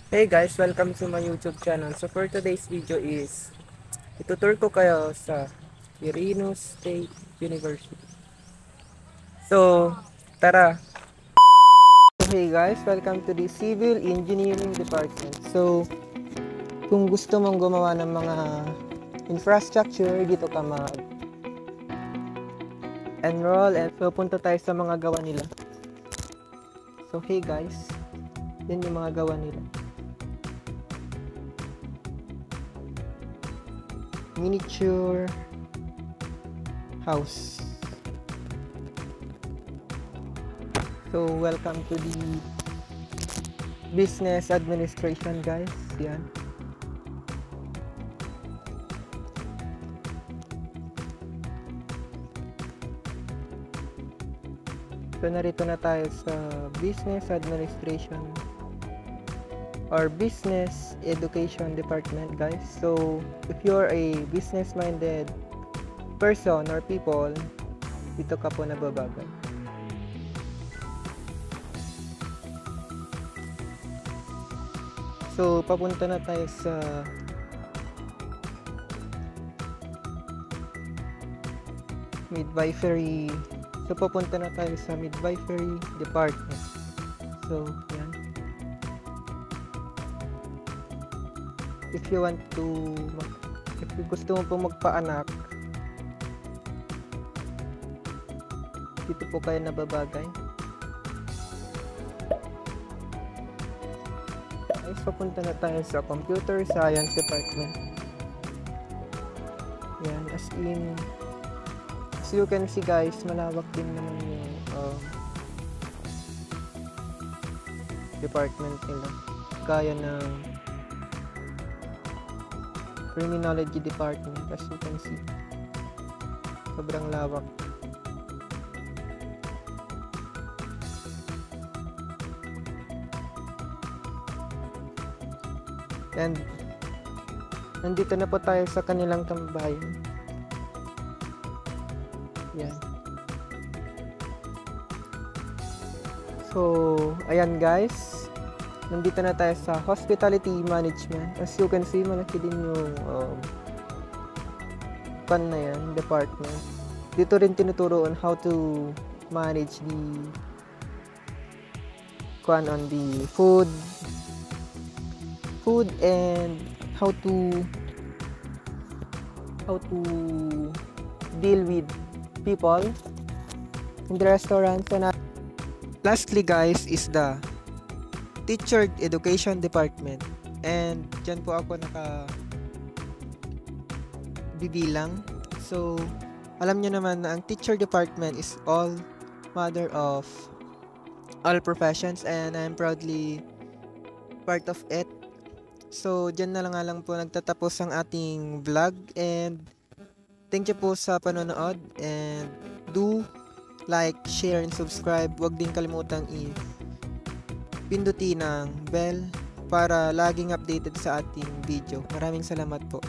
Hey guys, welcome to my YouTube channel. So for today's video is itutur ko kayo sa Quirino State University. So, tara! So hey guys, welcome to the Civil Engineering Department. So, kung gusto mong gumawa ng mga infrastructure, dito ka mag-enroll and pupunta tayo sa mga gawa nila. So hey guys, yan yung mga gawa nila. Miniature house. So welcome to the business administration guys. Yan. So narito na tayo sa business administration or business education department guys. So if you're a business minded person or people, dito ka po nababagay. So papunta na tayo sa midwifery. So papunta na tayo sa midwifery department. So yan. If you want to, if gusto mo po magpaanak, dito po kayo nababagay. Guys, papunta na tayo sa computer science department. Yan, as you can see guys, malawak din naman yung department nila. Kaya ng criminology department, as you can see, sobrang lawak. And nandito na po tayo sa kanilang tambayan. Yan. So ayan guys, nandito na tayo sa hospitality management. As you can see, malaki din yung pan na yan, department. Dito rin tinuturo on how to manage the on the food and how to deal with people in the restaurants. And lastly guys is the teacher education department, and dyan po ako bibilang. So alam nyo naman na ang teacher department is all mother of all professions, and I'm proudly part of it. So dyan na lang po nagtatapos ang ating vlog, and thank you po sa panonood, and do like, share, and subscribe. Huwag din kalimutang pindutin ang bell para laging updated sa ating video. Maraming salamat po.